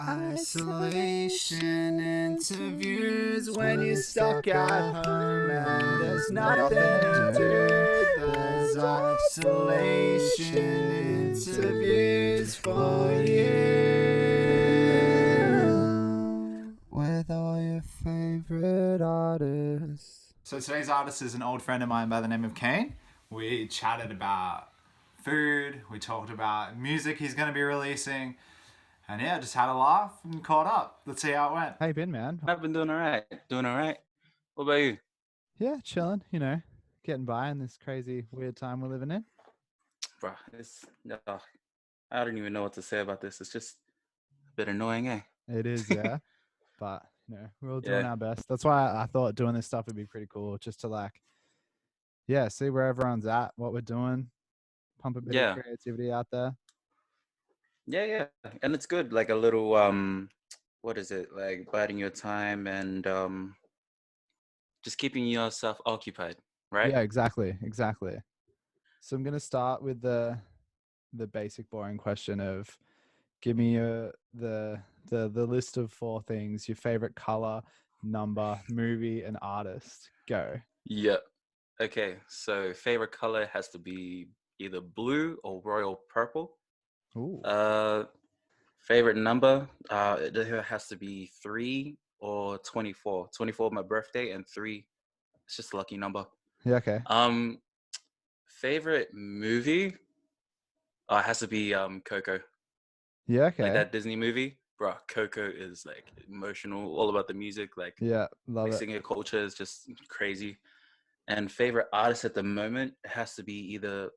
Isolation interviews when you're stuck at home and there's nothing to do. There's isolation interviews for you with all your favorite artists. So today's artist is an old friend of mine by the name of Kaine. We chatted about food, we talked about music he's going to be releasing, and yeah, just had a laugh and caught up. Let's see how it went. How you been, man? I've been doing all right. Doing all right. What about you? Yeah, chilling, getting by in this crazy, weird time we're living in. Bro, I don't even know what to say about this. It's just a bit annoying, eh? It is, yeah. But, we're all doing Yeah. our best. That's why I thought doing this stuff would be pretty cool, just to see where everyone's at, what we're doing, pump a bit of Yeah. creativity out there. Yeah. And it's good, like a little what is it? Like biding your time and just keeping yourself occupied, right? Yeah, exactly. So I'm gonna start with the basic boring question of give me the list of 4 things, your favorite color, number, movie, and artist. Go. Yeah. Okay. So favorite color has to be either blue or royal purple. Ooh. Favorite number, it either has to be 3 or 24. 24 my birthday and 3, it's just a lucky number. Yeah, okay. Favorite movie, it has to be Coco. Yeah, okay. Like that Disney movie, bro. Coco is like emotional, all about the music, like Yeah, love it. singer culture is just crazy. And favorite artist at the moment, it has to be either.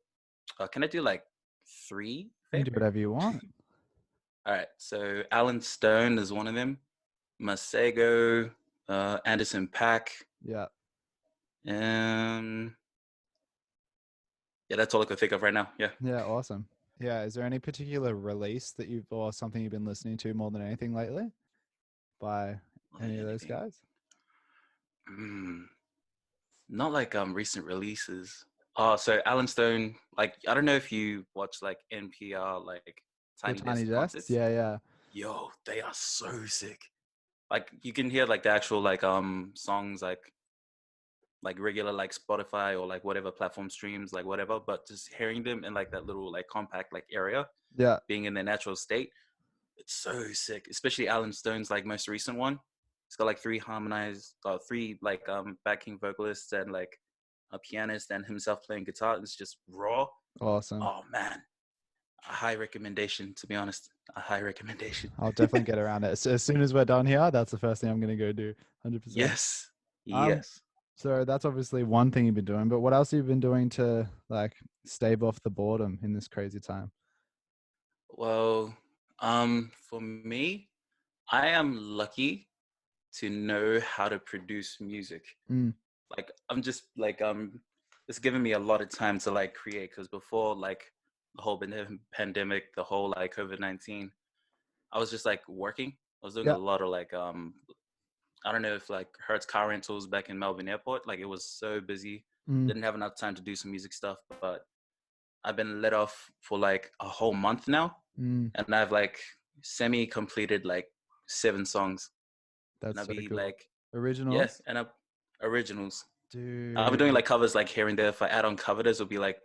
Can I do like 3 You can do favorite? whatever you want. All right, so Alan Stone is one of them. Masego, Anderson .Paak. Yeah. Yeah, that's all I can think of right now. Yeah. Yeah, awesome. Yeah, is there any particular release that you've or something you've been listening to more than anything lately by any of those guys? Not like recent releases. Oh, so Alan Stone, like I don't know if you watch like NPR like The Tiny Tiny Desk Desks? concerts. Yeah. Yo, they are so sick. Like you can hear like the actual like songs like regular like Spotify or like whatever platform streams like whatever, but just hearing them in like that little like compact like area, Yeah. being in their natural state, it's so sick. Especially Alan Stone's like most recent one. It's got like 3 like backing vocalists and like a pianist and himself playing guitar. It's just raw. Awesome. Oh man, a high recommendation, to be honest. A high recommendation. I'll definitely get around it. As soon as we're done here, that's the first thing I'm going to go do. 100%. Yes. Um, Yes. so that's obviously one thing you've been doing, but what else have you been doing to like stave off the boredom in this crazy time? Well, for me, I am lucky to know how to produce music. Like I'm just like it's given me a lot of time to like create, because before like the whole pandemic, the whole like COVID-19, I was just like working. I was doing a Yeah. lot of like I don't know if like Hertz car rentals back in Melbourne Airport. Like it was so busy, didn't have enough time to do some music stuff. But I've been let off for like a whole month now, and I've like semi completed like 7 songs. That's And I'll so be cool. like, Originals? yes, and originals. Dude. I've been doing like covers like here and there. If I add on covers, it'll be like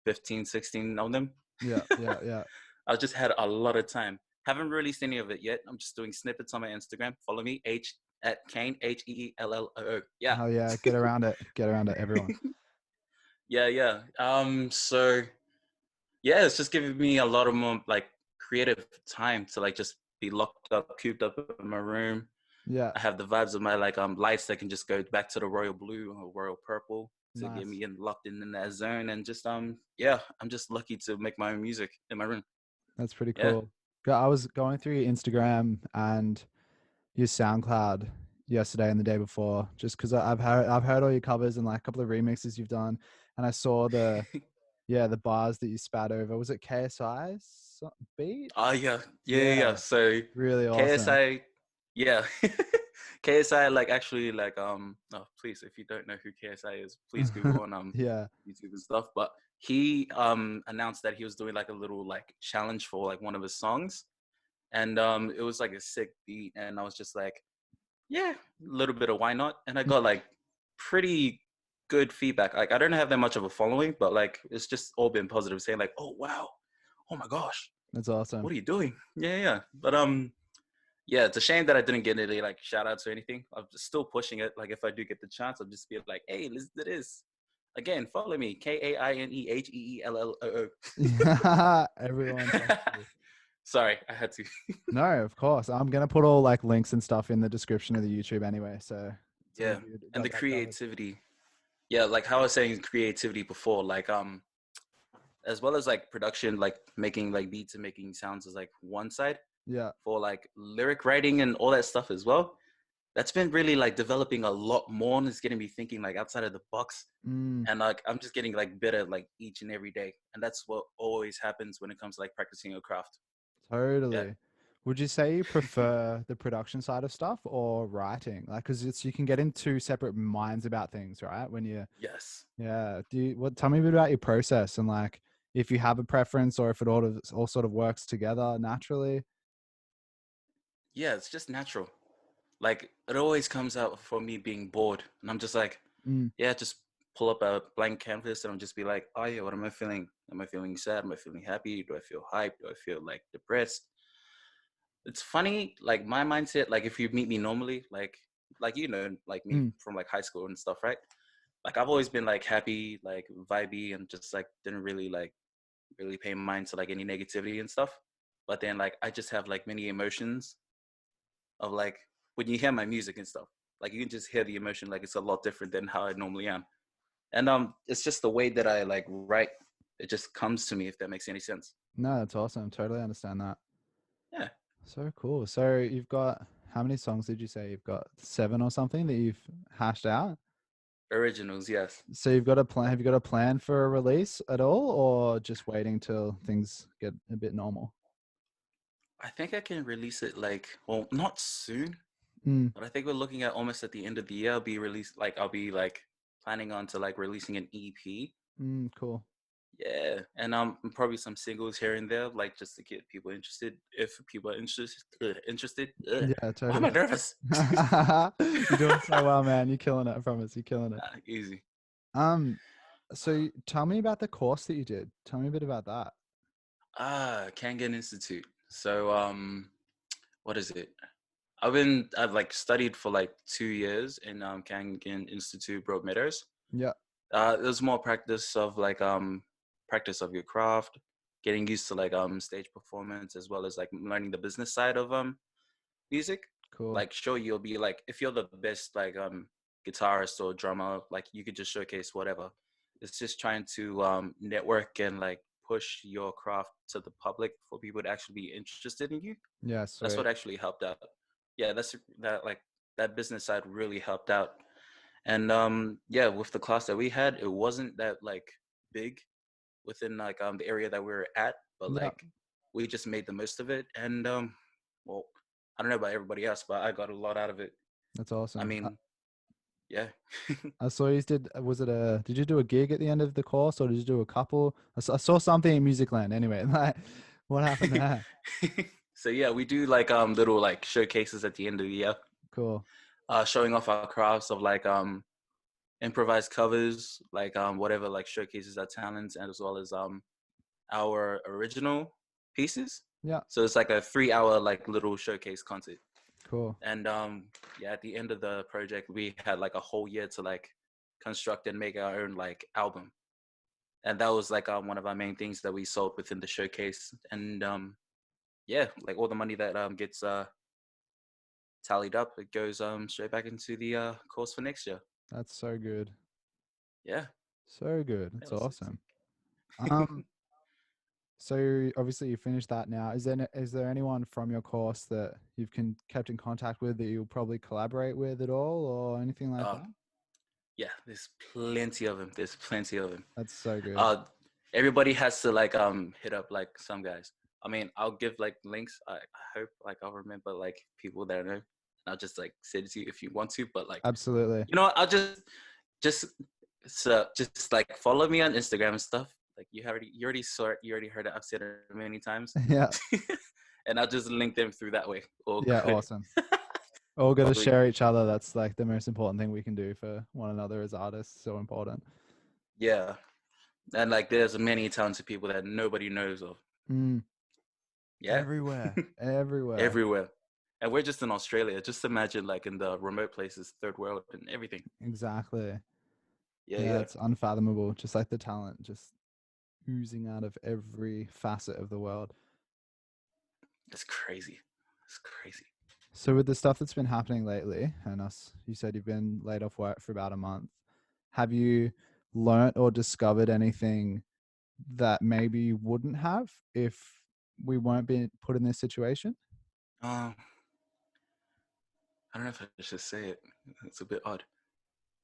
15, 16 of them. Yeah. I've just had a lot of time. Haven't released any of it yet. I'm just doing snippets on my Instagram. Follow me, at Kaine, HeeLloo. Yeah. Oh yeah, get around it. Get around it, everyone. Yeah. So yeah, it's just giving me a lot of more like creative time to like just be locked up, cooped up in my room. Yeah. I have the vibes of my like lights that can just go back to the royal blue or royal purple to Nice. get me locked in that zone. And just yeah, I'm just lucky to make my own music in my room. That's pretty Yeah. cool. I was going through your Instagram and your SoundCloud yesterday and the day before, just because I've heard all your covers and like a couple of remixes you've done, and I saw the bars that you spat over. Was it KSI beat? Oh yeah. So Really awesome. KSI, yeah. KSI like actually like oh please, if you don't know who KSI is, please Google on Yeah. YouTube and stuff. But he announced that he was doing like a little like challenge for like one of his songs. and it was like a sick beat, and I was just like, yeah, a little bit of why not, and I got like pretty good feedback. Like I don't have that much of a following, but like it's just all been positive, saying like, oh wow, oh my gosh, That's awesome. what are you doing? Yeah. But yeah, it's a shame that I didn't get any like shout outs or anything. I'm just still pushing it. Like if I do get the chance, I'll just be like, hey, let's do this. Again, follow me, KAINEHEELLOO. Everyone. Sorry, I had to. No, of course. I'm gonna put all like links and stuff in the description of the YouTube anyway. So Yeah, and the creativity. Yeah, like how I was saying creativity before, like as well as like production, like making like beats and making sounds is like one side. Yeah. For like lyric writing and all that stuff as well. That's been really like developing a lot more, and it's getting me thinking like outside of the box. And like I'm just getting like better like each and every day, and that's what always happens when it comes to like practicing your craft. Totally. Yeah. Would you say you prefer the production side of stuff or writing? Like, because it's you can get in two separate minds about things, right? When you Yes. Yeah. Tell me a bit about your process and like if you have a preference or if it all sort of works together naturally. Yeah, it's just natural. Like it always comes out for me being bored, and I'm just like, yeah, just pull up a blank canvas and I'll just be like, oh yeah, what am I feeling? Am I feeling sad? Am I feeling happy? Do I feel hyped? Do I feel like depressed? It's funny, like my mindset, like if you meet me normally, like you know, like me from like high school and stuff, right? Like I've always been like happy, like vibey, and just like didn't really pay mind to like any negativity and stuff. But then like I just have like many emotions of like when you hear my music and stuff, like you can just hear the emotion, like it's a lot different than how I normally am. And it's just the way that I like write, it just comes to me, if that makes any sense. No, that's awesome. Totally understand that. Yeah. So cool. So you've got, how many songs did you say? You've got 7 or something that you've hashed out? Originals, yes. So you've got a plan. Have you got a plan for a release at all, or just waiting till things get a bit normal? I think I can release it like, well, not soon, but I think we're looking at almost at the end of the year. I'll be like planning on to like releasing an EP. Cool. Yeah, and probably some singles here and there, like just to get people interested. If people are interested. Yeah, totally. Why am I nervous? You're doing so well, man. You're killing it. I promise. You're killing it. Easy. So tell me about the course that you did. Tell me a bit about that. Kangen Institute. So what is it? I've like studied for like 2 years in Kangen Institute, Broadmeadows. Yeah. There's more practice of like practice of your craft, getting used to like stage performance, as well as like learning the business side of music. Cool. Like sure, you'll be like, if you're the best like guitarist or drummer, like you could just showcase whatever. It's just trying to network and like push your craft to the public for people to actually be interested in you. Yeah, that's what actually helped out. Yeah, that business side really helped out. And yeah, with the class that we had, it wasn't that like big within like the area that we were at, but like we just made the most of it. And well, I don't know about everybody else, but I got a lot out of it. That's awesome. I mean, yeah. I saw you did you do a gig at the end of the course, or did you do a couple? I saw something in Musicland anyway. Like, what happened there? So yeah, we do like little like showcases at the end of the year. Cool. Showing off our crafts of like improvised covers, like whatever like showcases our talents, and as well as our original pieces. Yeah. So it's like a 3-hour like little showcase concert. Cool. And yeah, at the end of the project, we had like a whole year to like construct and make our own like album. And that was like one of our main things that we sold within the showcase. And yeah, like all the money that gets tallied up, it goes straight back into the course for next year. That's so good. Yeah. So good. That's awesome. So obviously you finished that now. Is there anyone from your course that you've kept in contact with that you'll probably collaborate with at all, or anything like that? Yeah, there's plenty of them. That's so good. Everybody has to like hit up like some guys. I mean, I'll give like links. I hope like I'll remember like people that I know. I'll just like send it to you if you want to. But like, absolutely. You know what? I'll just like follow me on Instagram and stuff. Like you already saw it. You already heard it. I've said it many times. Yeah. and I'll just link them through that way. All Yeah, good. awesome. All got to Sweet. share each other. That's like the most important thing we can do for one another as artists. So important. Yeah, and like there's many talented people that nobody knows of. Yeah, Everywhere. everywhere. And we're just in Australia. Just imagine like in the remote places, third world and everything. Exactly. Yeah. It's unfathomable. Just like the talent just oozing out of every facet of the world. It's crazy. It's crazy. So with the stuff that's been happening lately, and you said you've been laid off work for about a month. Have you learnt or discovered anything that maybe you wouldn't have if we weren't being put in this situation? I don't know if I should say it. It's a bit odd.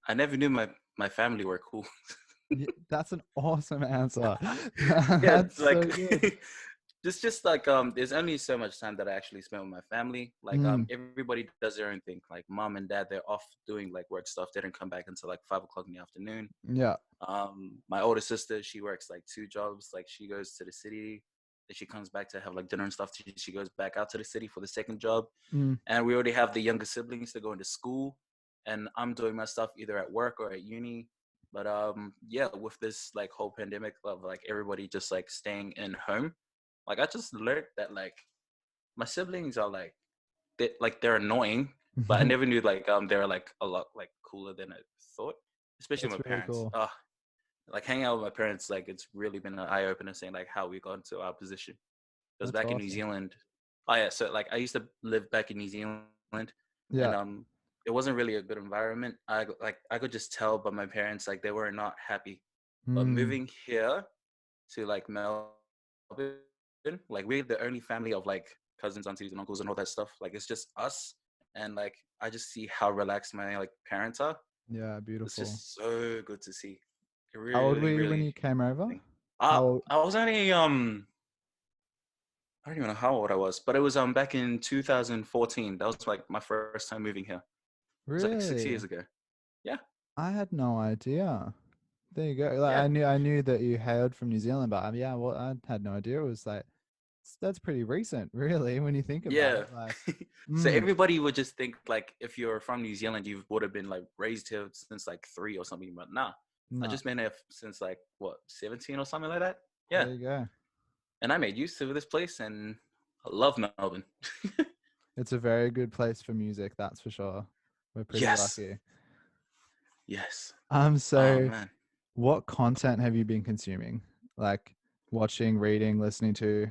I never knew my family were cool. Yeah, that's an awesome answer. Yeah, That's like so good. just like there's only so much time that I actually spend with my family. Like everybody does their own thing. Like mom and dad, they're off doing like work stuff. They didn't come back until like 5 o'clock in the afternoon. Yeah. My older sister, she works like 2 jobs. Like she goes to the city, then she comes back to have like dinner and stuff. She goes back out to the city for the second job. And we already have the younger siblings that go into school, and I'm doing my stuff either at work or at uni. But yeah, with this like whole pandemic of like everybody just like staying in home, like I just learned that like my siblings are like they're annoying, but I never knew like they were like a lot like cooler than I thought, especially That's my really parents. cool. Like hanging out with my parents, like it's really been an eye opener seeing like how we got into our position. Because That's back in New awesome. Zealand, oh yeah, so like I used to live back in New Zealand, Yeah. and it wasn't really a good environment. I could just tell by my parents like they were not happy. But moving here to like Melbourne, like we're the only family of like cousins, aunties, and uncles and all that stuff. Like it's just us, and like I just see how relaxed my like parents are. Yeah, It's beautiful. just so good to see. It How old were really, you when really. you came over? I How old? I was only I don't even know how old I was, but it was back in 2014. That was like my first time moving here. It was like 6 years Really? ago. Yeah. I had no idea. There you go. Like Yeah. I knew that you hailed from New Zealand, but yeah, well, I had no idea. It was like that's pretty recent, really, when you think about Yeah. it. Like, So everybody would just think like if you're from New Zealand, you would have been like raised here since like 3 or something, but nah. I no, just been here since like what 17 or something like that. Yeah. there you go. And I made use of this place, and I love Melbourne. It's a very good place for music, that's for sure. We're pretty Yes. lucky. Yes. Oh So man. what content have you been consuming? Like watching, reading, listening to?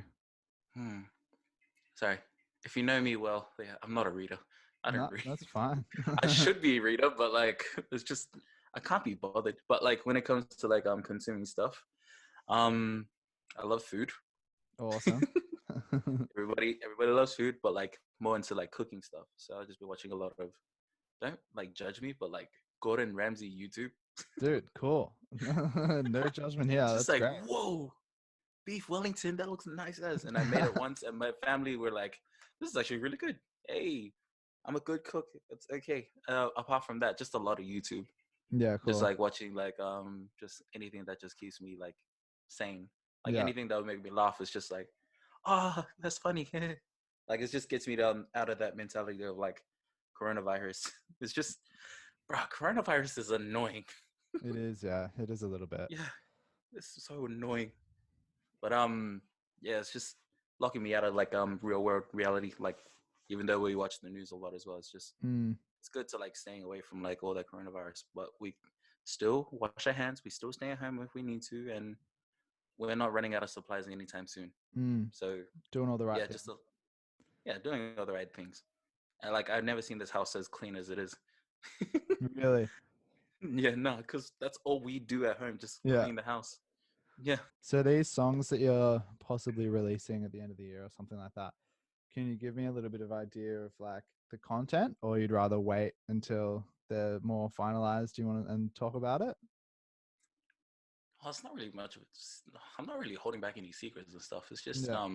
Sorry. If you know me well, yeah, I'm not a reader. I don't No, read. that's fine. I should be a reader, but like it's just I can't be bothered. But like when it comes to like consuming stuff, um I love food. Awesome. Everybody loves food, but like more into like cooking stuff. So I'll just be watching a lot of, don't like judge me, but like Gordon Ramsay YouTube. Dude, cool. No judgment here. Just That's like, great. whoa, beef Wellington, that looks nice as. And I made it once, and my family were like, this is actually really good. Hey, I'm a good cook. It's okay. Apart from that, just a lot of YouTube. Yeah, Just cool. like watching like just anything that just keeps me like sane. Like Yeah. anything that would make me laugh is just like, that's funny. Like it just gets me out of that mentality of like coronavirus. It's just, bro, coronavirus is annoying. It is, yeah. It is a little bit. Yeah, it's so annoying. But yeah, it's just locking me out of like real world reality. Like even though we watch the news a lot as well, it's just it's good to like staying away from like all that coronavirus. But we still wash our hands. We still stay at home if we need to, and we're not running out of supplies anytime soon. So Doing all the right yeah, things. doing all the right things. And like I've never seen this house as clean as it is. Really? Yeah, no, because that's all we do at home, just Yeah. clean the house. Yeah. So these songs that you're possibly releasing at the end of the year or something like that, can you give me a little bit of idea of like the content, or you'd rather wait until they're more finalized? Do you want to and talk about it? Well, it's not really much of it. I'm not really holding back any secrets and stuff. Yeah.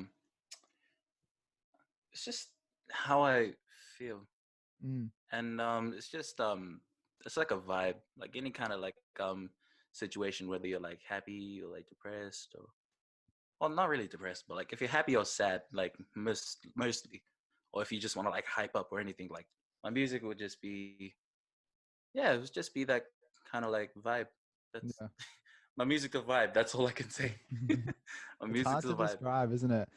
It's just how I feel, Mm. and it's like a vibe, like any kind of like situation, whether you're like happy or like depressed or well, not really depressed, but like if you're happy or sad, like mostly, or if you just want to like hype up or anything, like my music would just be, yeah, it would just be that kind of like vibe. That's Yeah. my music's a vibe. That's all I can say. My It's hard music's a to vibe. describe, isn't it?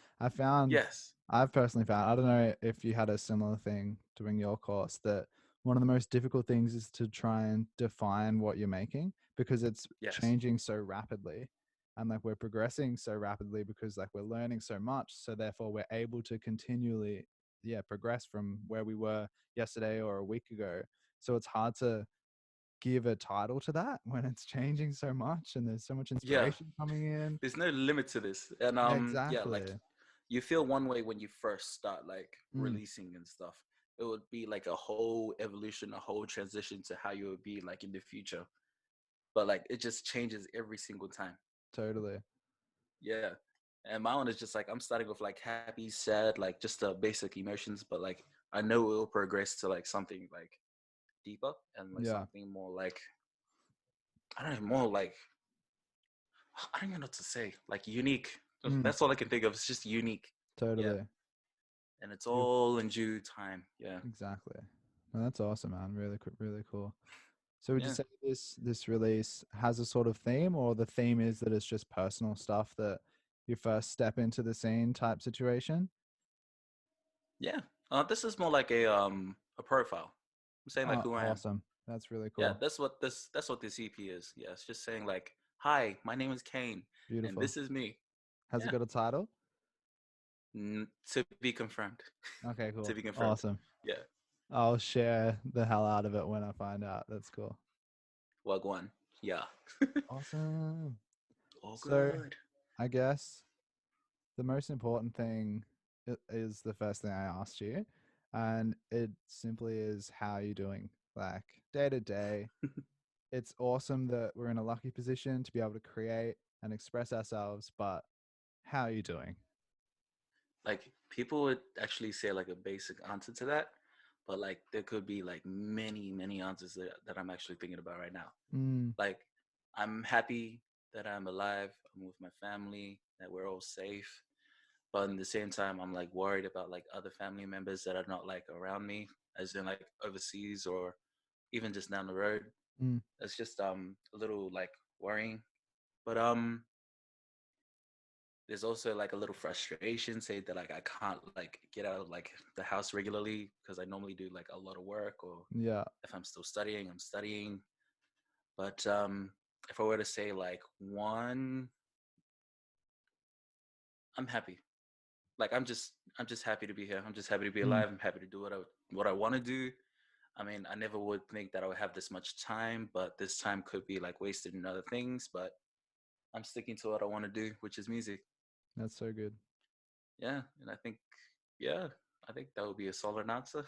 Yes. I've personally found, I don't know if you had a similar thing doing your course, that one of the most difficult things is to try and define what you're making, because it's Yes. changing so rapidly, and like we're progressing so rapidly because like we're learning so much. So therefore we're able to continually, progress from where we were yesterday or a week ago. So it's hard to give a title to that when it's changing so much and there's so much Yeah. inspiration coming in. There's no limit to this, and yeah, like Exactly. you feel one way when you first start like Mm, releasing and stuff. It would be like a whole evolution, a whole transition to how you would be like in the future. But like it just changes every single time. totally. Yeah. And my one is just like I'm starting with like happy, sad, like just the basic emotions, but like I know it will progress to like something like deeper and like Yeah. something more like I don't know, more like I don't even know what to say. Like unique. Mm, That's all I can think of. It's just unique. Yeah. totally. And it's You've all in due time. Yeah. exactly. No, that's awesome, man. Really, really cool. So would you Yeah. say this release has a sort of theme, or the theme is that it's just personal stuff, that you first step into the scene type situation? Yeah. This is more like a profile. I'm saying like Oh, who I am. awesome. That's really Yeah, cool. that's what this EP is. Yeah, it's just saying like, hi, my name is Kaine, and Beautiful. this is me. Has it Yeah. got a title? To be confirmed. Okay, To cool. be confirmed. Awesome. Yeah. I'll share the hell out of it when I find out. That's cool. Wagwan. Yeah. Awesome. All So good. I guess the most important thing is the first thing I asked you, and it simply is, how are you doing? Like day to day. It's awesome that we're in a lucky position to be able to create and express ourselves, but how are you doing? Like people would actually say like a basic answer to that, but like there could be like many answers that I'm actually thinking about right now. Mm, Like I'm happy that I'm alive, I'm with my family, that we're all safe, but at the same time I'm like worried about like other family members that are not like around me, as in like overseas or even just down the road. mm, That's just a little like worrying, but there's also like a little frustration, say that like I can't like get out of like the house regularly because I normally do like a lot of work, or yeah. if I'm still studying, I'm studying. But if I were to say like one, I'm happy. Like I'm just happy to be here. I'm just happy to be Mm, alive. I'm happy to do what I want to do. I mean, I never would think that I would have this much time, but this time could be like wasted in other things. But I'm sticking to what I want to do, which is music. that's so good. Yeah, and yeah, I think that would be a solid answer.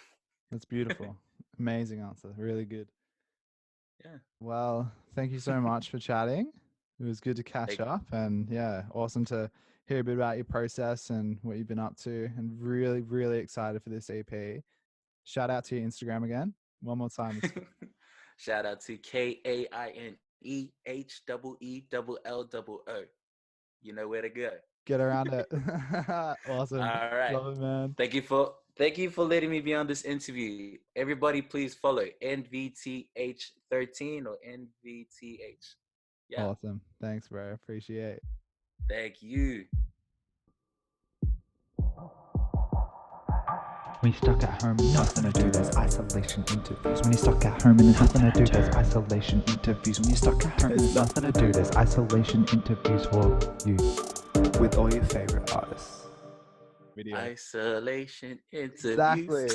That's beautiful. Amazing answer. Really good. Yeah. Well, thank you so much for chatting. It was good to catch Thank up, and yeah, awesome to hear a bit about your process and what you've been up to, and really, really excited for this EP. Shout out to your Instagram again. One more time. Shout out to KAINEHEELLOO. You know where to go. Get around it. Awesome. All right. Love it, man. Thank you for letting me be on this interview. Everybody, please follow NVTH13 or NVTH. Yeah. Awesome. Thanks, bro. Appreciate. Thank you. When you're stuck at home, nothing to do, there's isolation interviews. When you're stuck at home and there's nothing to do, there's isolation interviews. When you're stuck at home and there's nothing to do, there's isolation interviews for you. With all your favorite artists. Video. Isolation interviews. Exactly.